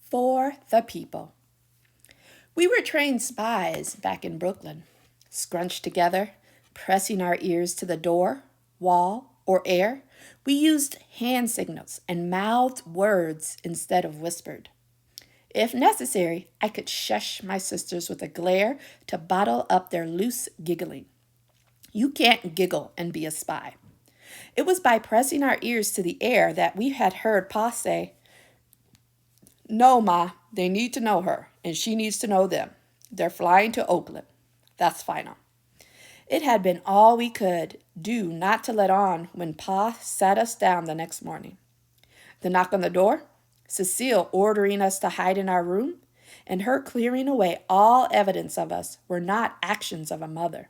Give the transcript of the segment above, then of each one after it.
For the people. We were trained spies back in Brooklyn, scrunched together, pressing our ears to the door, wall, or air. We used hand signals and mouthed words instead of whispered. If necessary, I could shush my sisters with a glare to bottle up their loose giggling. You can't giggle and be a spy. It was by pressing our ears to the air that we had heard Pa say, "No, Ma, they need to know her, and she needs to know them. They're flying to Oakland. That's final." It had been all we could do not to let on when Pa sat us down the next morning. The knock on the door, Cecile ordering us to hide in our room, and her clearing away all evidence of us were not actions of a mother.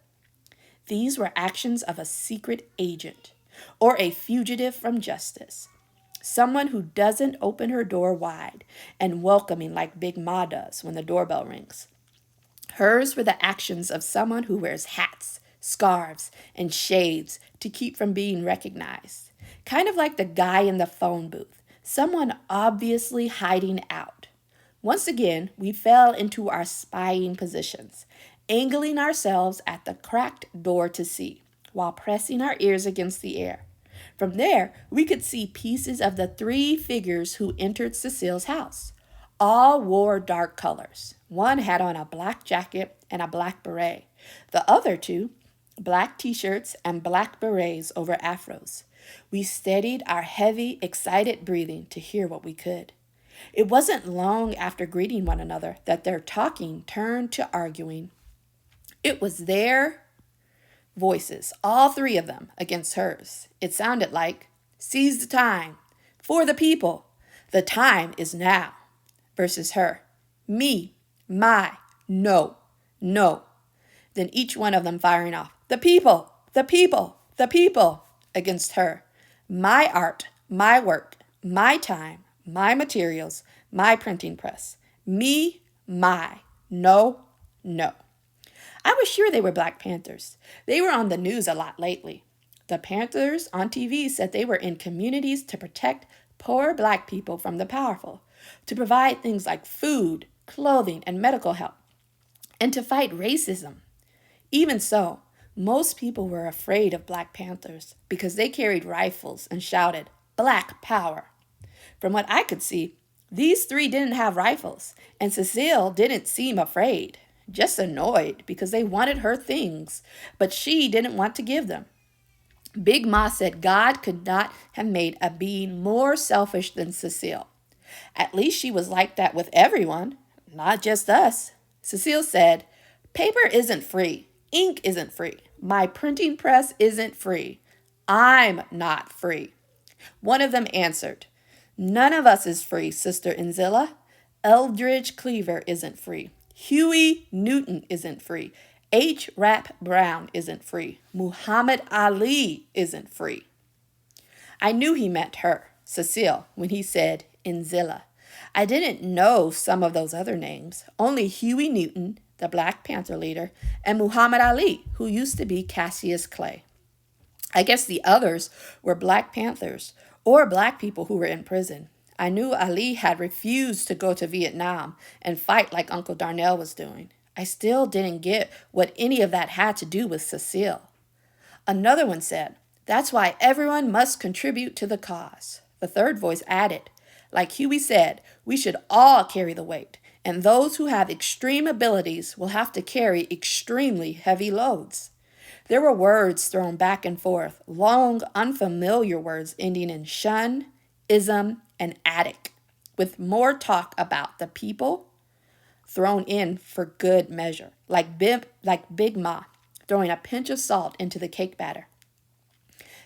These were actions of a secret agent or a fugitive from justice. Someone who doesn't open her door wide and welcoming like Big Ma does when the doorbell rings. Hers were the actions of someone who wears hats, scarves, and shades to keep from being recognized. Kind of like the guy in the phone booth, someone obviously hiding out. Once again, we fell into our spying positions, angling ourselves at the cracked door to see, while pressing our ears against the air. From there, we could see pieces of the three figures who entered Cecile's house. All wore dark colors. One had on a black jacket and a black beret. The other two, black t-shirts and black berets over afros. We steadied our heavy, excited breathing to hear what we could. It wasn't long after greeting one another that their talking turned to arguing. It was their voices, all three of them, against hers. It sounded like, "Seize the time, for the people, the time is now," versus her, "Me, my, no, no." Then each one of them firing off, "The people, the people, the people," against her, "My art, my work, my time, my materials, my printing press. Me, my, no, no." I was sure they were Black Panthers. They were on the news a lot lately. The Panthers on TV said they were in communities to protect poor Black people from the powerful, to provide things like food, clothing, and medical help, and to fight racism. Even so, most people were afraid of Black Panthers because they carried rifles and shouted, "Black power." From what I could see, these three didn't have rifles, and Cecile didn't seem afraid, just annoyed because they wanted her things, but she didn't want to give them. Big Ma said God could not have made a being more selfish than Cecile. At least she was like that with everyone, not just us. Cecile said, "Paper isn't free. Ink isn't free. My printing press isn't free. I'm not free." One of them answered, "None of us is free, Sister Inzilla. Eldridge Cleaver isn't free. Huey Newton isn't free. H. Rap Brown isn't free. Muhammad Ali isn't free." I knew he meant her, Cecile, when he said Inzilla. I didn't know some of those other names, only Huey Newton, the Black Panther leader, and Muhammad Ali, who used to be Cassius Clay. I guess the others were Black Panthers or Black people who were in prison. I knew Ali had refused to go to Vietnam and fight like Uncle Darnell was doing. I still didn't get what any of that had to do with Cecile. Another one said, "That's why everyone must contribute to the cause." The third voice added, "Like Huey said, we should all carry the weight, and those who have extreme abilities will have to carry extremely heavy loads." There were words thrown back and forth, long, unfamiliar words ending in shun, ism, and attic, with more talk about the people thrown in for good measure, like Big Ma throwing a pinch of salt into the cake batter.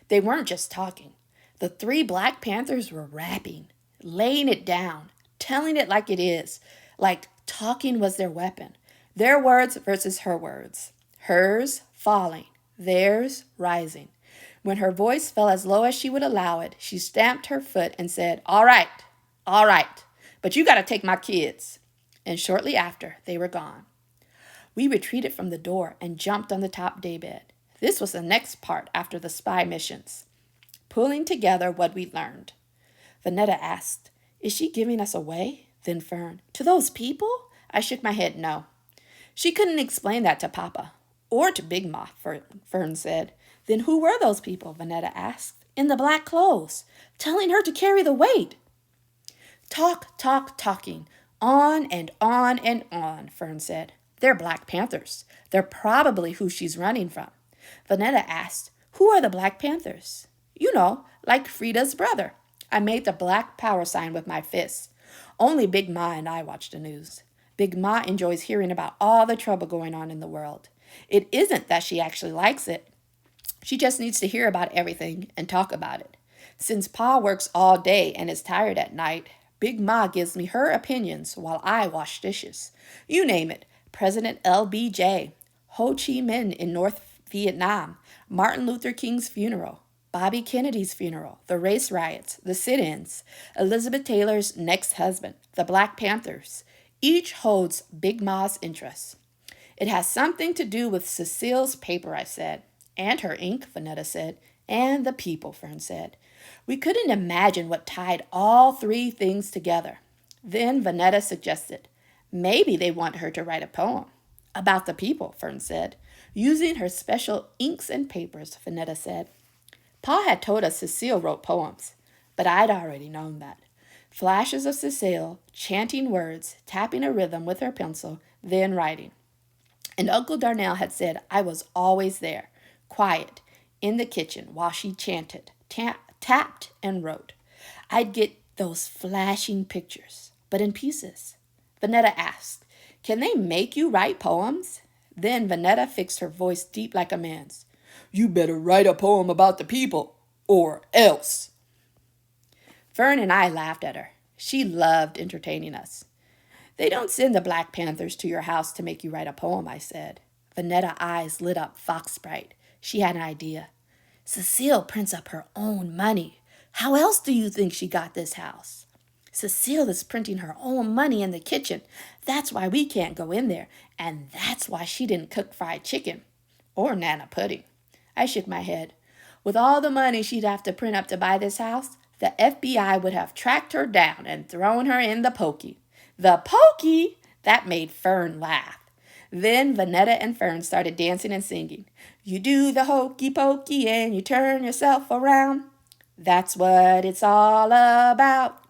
They weren't just talking. The three Black Panthers were rapping, laying it down, telling it like it is, like talking was their weapon. Their words versus her words. Hers falling, theirs rising. When her voice fell as low as she would allow it, she stamped her foot and said, all right, but you got to take my kids." And shortly after, they were gone. We retreated from the door and jumped on the top daybed. This was the next part after the spy missions. Pulling together what we'd learned. Vanetta asked, "Is she giving us away? Then Fern, to those people? I shook my head no. She couldn't explain that to Papa. Or to Big Ma, Fern said. Then who were those people? Vanetta asked. In the black clothes, telling her to carry the weight. Talking. On and on and on, Fern said. They're Black Panthers. They're probably who she's running from. Vanetta asked, who are the Black Panthers? You know, like Frida's brother. I made the black power sign with my fists. Only Big Ma and I watch the news. Big Ma enjoys hearing about all the trouble going on in the world. It isn't that she actually likes it. She just needs to hear about everything and talk about it. Since Pa works all day and is tired at night, Big Ma gives me her opinions while I wash dishes. You name it, President LBJ, Ho Chi Minh in North Vietnam, Martin Luther King's funeral, Bobby Kennedy's funeral, the race riots, the sit-ins, Elizabeth Taylor's next husband, the Black Panthers. Each holds Big Ma's interests. It has something to do with Cecile's paper, I said. And her ink, Vanetta said. And the people, Fern said. We couldn't imagine what tied all three things together. Then Vanetta suggested, maybe they want her to write a poem. About the people, Fern said. Using her special inks and papers, Vanetta said. Pa had told us Cecile wrote poems, but I'd already known that. Flashes of Cecile, chanting words, tapping a rhythm with her pencil, then writing. And Uncle Darnell had said I was always there, quiet, in the kitchen while she chanted, tapped, and wrote. I'd get those flashing pictures, but in pieces. Vanetta asked, can they make you write poems? Then Vanetta fixed her voice deep like a man's. You better write a poem about the people, or else. Fern and I laughed at her. She loved entertaining us. They don't send the Black Panthers to your house to make you write a poem, I said. Vanetta eyes lit up fox bright. She had an idea. Cecile prints up her own money. How else do you think she got this house? Cecile is printing her own money in the kitchen. That's why we can't go in there. And that's why she didn't cook fried chicken. Or Nana pudding. I shook my head. With all the money she'd have to print up to buy this house, the FBI would have tracked her down and thrown her in the pokey. The pokey? That made Fern laugh. Then Vanetta and Fern started dancing and singing. You do the hokey pokey and you turn yourself around. That's what it's all about.